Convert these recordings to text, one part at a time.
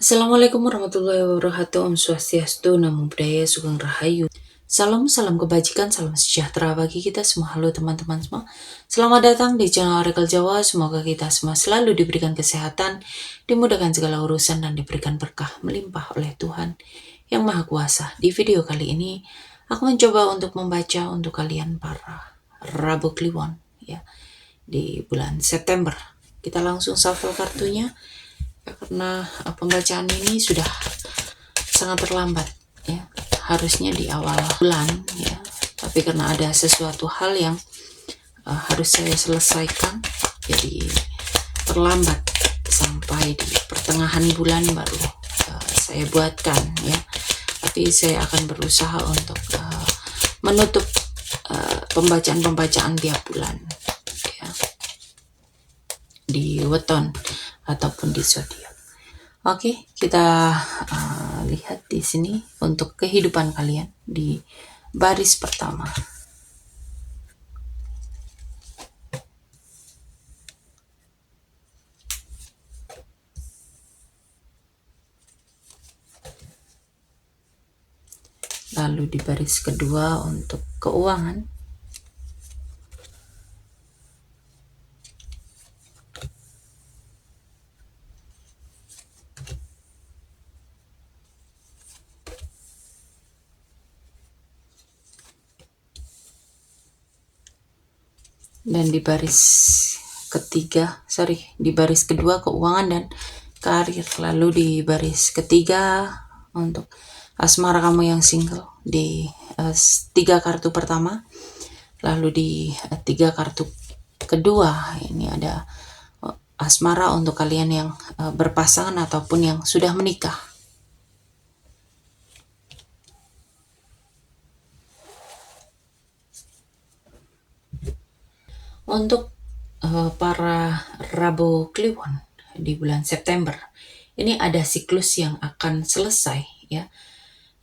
Assalamualaikum warahmatullahi wabarakatuh. Om Swastiastu, Namo Buddhaya, Sugeng Rahayu. Salam, salam kebajikan, salam sejahtera bagi kita semua. Halo teman-teman semua. Selamat datang di channel Oracle Jawa. Semoga kita semua selalu diberikan kesehatan, dimudahkan segala urusan, dan diberikan berkah melimpah oleh Tuhan Yang Maha Kuasa. Di video kali ini, aku mencoba untuk membaca untuk kalian para Rabu Kliwon ya di bulan September. Kita langsung shuffle kartunya. Karena pembacaan ini sudah sangat terlambat ya, harusnya di awal bulan ya, tapi karena ada sesuatu hal yang harus saya selesaikan, jadi terlambat sampai di pertengahan bulan baru saya buatkan ya. Tapi saya akan berusaha untuk menutup pembacaan tiap bulan ya, di weton ataupun di zodiak. Oke, kita lihat di sini untuk kehidupan kalian di baris pertama. Lalu di baris kedua untuk keuangan. Dan di baris kedua keuangan dan karir. Lalu di baris ketiga untuk asmara kamu yang single di 3 kartu pertama. Lalu di 3 kartu kedua ini ada asmara untuk kalian yang berpasangan ataupun yang sudah menikah. Untuk para Rabu Kliwon di bulan September, ini ada siklus yang akan selesai ya.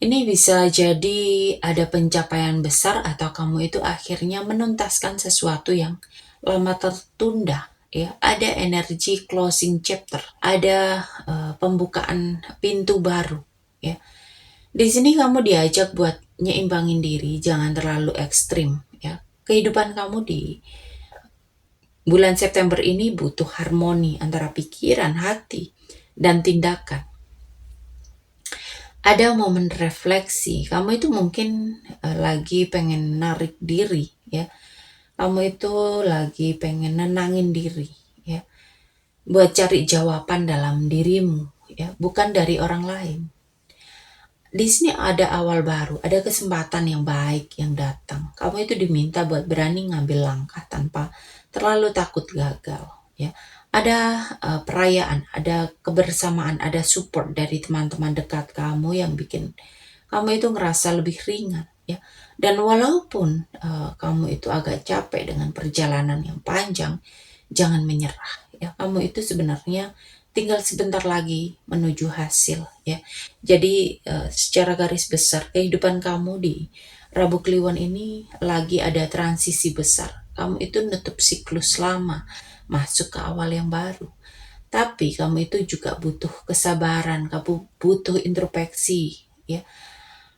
Ini bisa jadi ada pencapaian besar atau kamu itu akhirnya menuntaskan sesuatu yang lama tertunda ya. Ada energi closing chapter, ada pembukaan pintu baru ya. Di sini kamu diajak buat nyimbangin diri, jangan terlalu ekstrim ya. Kehidupan kamu di bulan September ini butuh harmoni antara pikiran, hati, dan tindakan. Ada momen refleksi, kamu itu mungkin lagi pengen narik diri ya. Kamu itu lagi pengen nenangin diri ya. Buat cari jawaban dalam dirimu ya, bukan dari orang lain. Di sini ada awal baru, ada kesempatan yang baik yang datang. Kamu itu diminta buat berani ngambil langkah tanpa terlalu takut gagal ya. Ada perayaan, ada kebersamaan, ada support dari teman-teman dekat kamu yang bikin kamu itu ngerasa lebih ringan ya. Dan walaupun kamu itu agak capek dengan perjalanan yang panjang, jangan menyerah ya. Kamu itu sebenarnya tinggal sebentar lagi menuju hasil ya. Jadi secara garis besar kehidupan kamu di Rabu Kliwon ini lagi ada transisi besar. Kamu itu nutup siklus lama, masuk ke awal yang baru. Tapi kamu itu juga butuh kesabaran, kamu butuh introspeksi ya.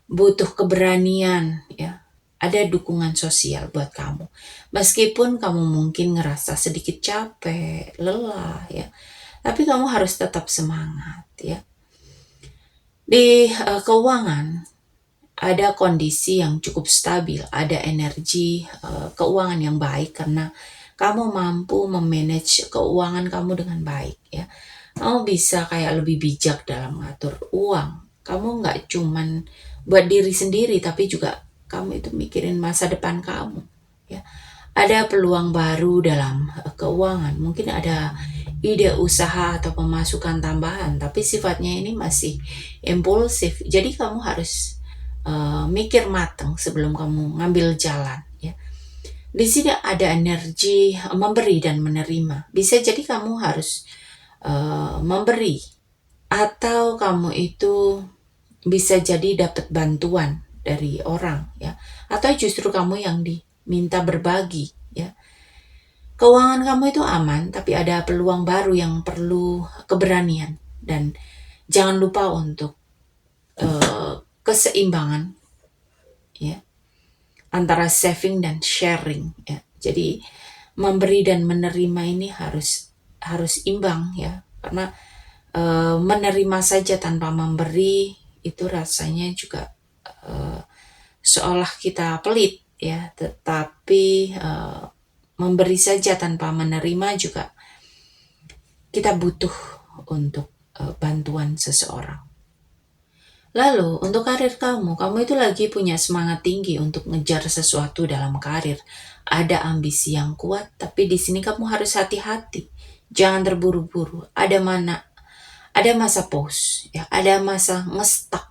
Butuh keberanian ya. Ada dukungan sosial buat kamu. Meskipun kamu mungkin ngerasa sedikit capek, lelah ya, tapi kamu harus tetap semangat ya. Di keuangan ada kondisi yang cukup stabil, ada energi keuangan yang baik karena kamu mampu memanage keuangan kamu dengan baik ya. Kamu bisa kayak lebih bijak dalam mengatur uang. Kamu nggak cuman buat diri sendiri, tapi juga kamu itu mikirin masa depan kamu ya. Ada peluang baru dalam keuangan, mungkin ada ide usaha atau pemasukan tambahan, tapi sifatnya ini masih impulsif. Jadi kamu harus mikir matang sebelum kamu ngambil jalan ya. Di sini ada energi memberi dan menerima. Bisa jadi kamu harus memberi, atau kamu itu bisa jadi dapat bantuan dari orang ya, atau justru kamu yang diminta berbagi ya. Keuangan kamu itu aman, tapi ada peluang baru yang perlu keberanian dan Jangan lupa untuk keseimbangan ya antara saving dan sharing ya. Jadi memberi dan menerima ini harus imbang ya, karena menerima saja tanpa memberi itu rasanya juga seolah kita pelit ya, tetapi memberi saja tanpa menerima juga kita butuh untuk bantuan seseorang. Lalu untuk karir kamu itu lagi punya semangat tinggi untuk ngejar sesuatu dalam karir. Ada ambisi yang kuat, tapi di sini kamu harus hati-hati. Jangan terburu-buru. Ada masa pause, ya, ada masa ngestak.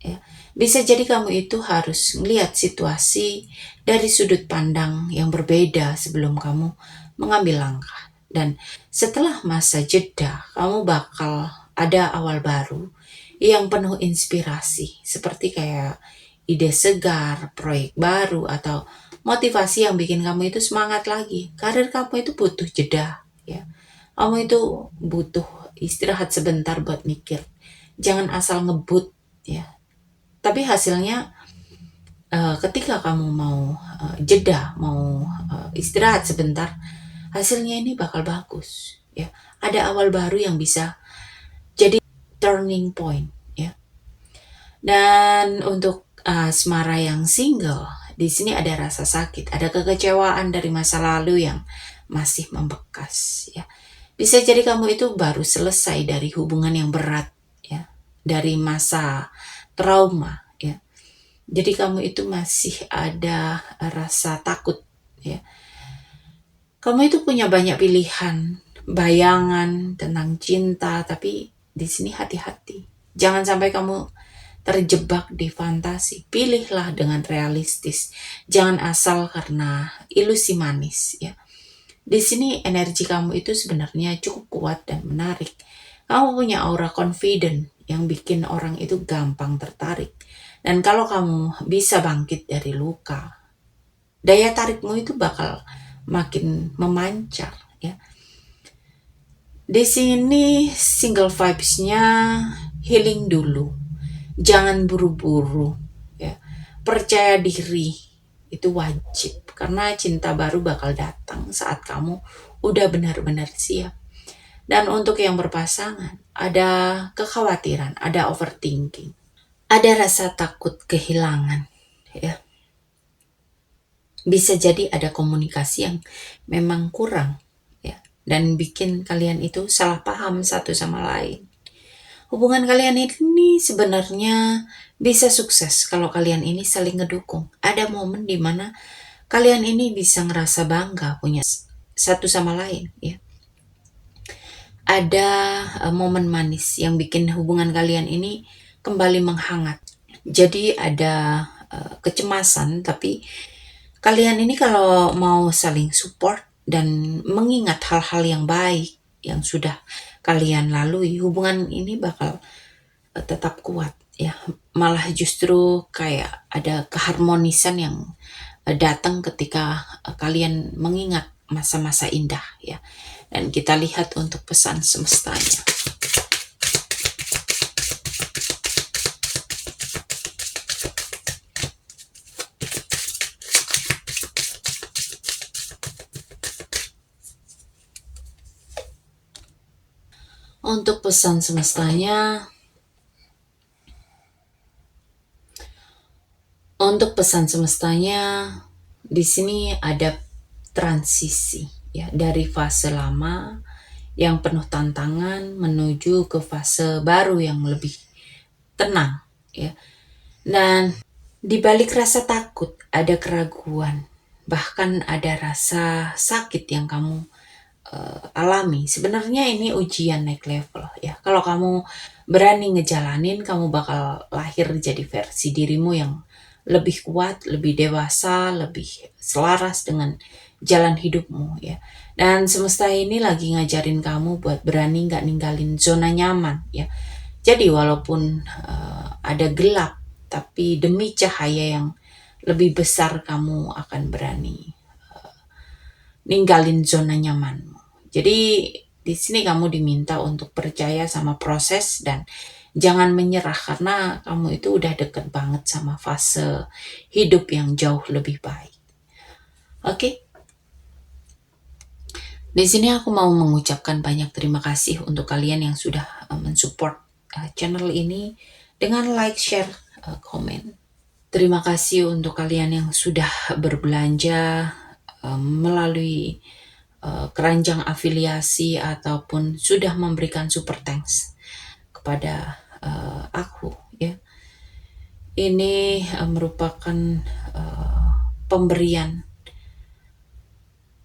Ya. Bisa jadi kamu itu harus melihat situasi dari sudut pandang yang berbeda sebelum kamu mengambil langkah. Dan setelah masa jeda, kamu bakal ada awal baru yang penuh inspirasi, seperti kayak ide segar, proyek baru, atau motivasi yang bikin kamu itu semangat lagi. Karir kamu itu butuh jeda, ya. Kamu itu butuh istirahat sebentar buat mikir. Jangan asal ngebut, ya. Tapi hasilnya ketika kamu mau jeda, mau istirahat sebentar, hasilnya ini bakal bagus, ya. Ada awal baru yang bisa jadi turning point, ya. Dan untuk asmara yang single, di sini ada rasa sakit, ada kekecewaan dari masa lalu yang masih membekas, ya. Bisa jadi kamu itu baru selesai dari hubungan yang berat, ya, dari masa trauma, ya. Jadi kamu itu masih ada rasa takut, ya. Kamu itu punya banyak pilihan, bayangan tentang cinta, tapi di sini hati-hati. Jangan sampai kamu terjebak di fantasi. Pilihlah dengan realistis. Jangan asal karena ilusi manis, ya. Di sini energi kamu itu sebenarnya cukup kuat dan menarik. Kamu punya aura confident yang bikin orang itu gampang tertarik. Dan kalau kamu bisa bangkit dari luka, daya tarikmu itu bakal makin memancar, ya. Di sini single vibes-nya healing dulu. Jangan buru-buru, ya. Percaya diri itu wajib, karena cinta baru bakal datang saat kamu udah benar-benar siap. Dan untuk yang berpasangan, ada kekhawatiran, ada overthinking, ada rasa takut kehilangan, ya. Bisa jadi ada komunikasi yang memang kurang, ya, dan bikin kalian itu salah paham satu sama lain. Hubungan kalian ini sebenarnya bisa sukses kalau kalian ini saling ngedukung. Ada momen di mana kalian ini bisa ngerasa bangga punya satu sama lain, ya. Ada momen manis yang bikin hubungan kalian ini kembali menghangat. Jadi ada kecemasan, tapi kalian ini kalau mau saling support dan mengingat hal-hal yang baik yang sudah kalian lalui, hubungan ini bakal tetap kuat, ya. Malah justru kayak ada keharmonisan yang datang ketika kalian mengingat masa-masa indah, ya. Dan kita lihat untuk pesan semestanya. Untuk pesan semestanya, di sini ada transisi, ya, dari fase lama yang penuh tantangan menuju ke fase baru yang lebih tenang, ya. Dan di balik rasa takut ada keraguan, bahkan ada rasa sakit yang kamu alami. Sebenarnya ini ujian naik level, ya. Kalau kamu berani ngejalanin, kamu bakal lahir jadi versi dirimu yang lebih kuat, lebih dewasa, lebih selaras dengan jalan hidupmu, ya. Dan semesta ini lagi ngajarin kamu buat berani nggak ninggalin zona nyaman, ya. Jadi walaupun ada gelap, tapi demi cahaya yang lebih besar kamu akan berani ninggalin zona nyamanmu. Jadi di sini kamu diminta untuk percaya sama proses dan Jangan menyerah karena kamu itu udah deket banget sama fase hidup yang jauh lebih baik. Oke? Di sini aku mau mengucapkan banyak terima kasih untuk kalian yang sudah mensupport channel ini dengan like, share, komen. Terima kasih untuk kalian yang sudah berbelanja melalui keranjang afiliasi ataupun sudah memberikan super thanks kepada aku, ya. Ini merupakan pemberian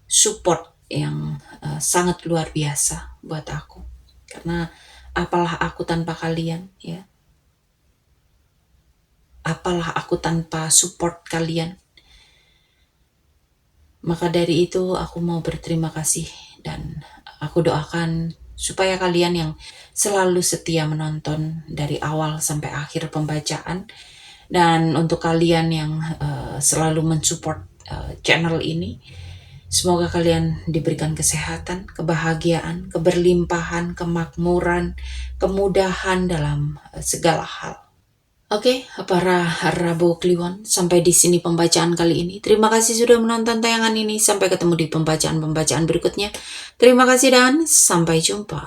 support yang sangat luar biasa buat aku, karena apalah aku tanpa kalian, ya. Apalah aku tanpa support kalian. Maka dari itu aku mau berterima kasih dan aku doakan supaya kalian yang selalu setia menonton dari awal sampai akhir pembacaan, dan untuk kalian yang selalu mensupport channel ini, semoga kalian diberikan kesehatan, kebahagiaan, keberlimpahan, kemakmuran, kemudahan dalam segala hal. Oke, para Rabu Kliwon, sampai di sini pembacaan kali ini. Terima kasih sudah menonton tayangan ini. Sampai ketemu di pembacaan-pembacaan berikutnya. Terima kasih dan sampai jumpa.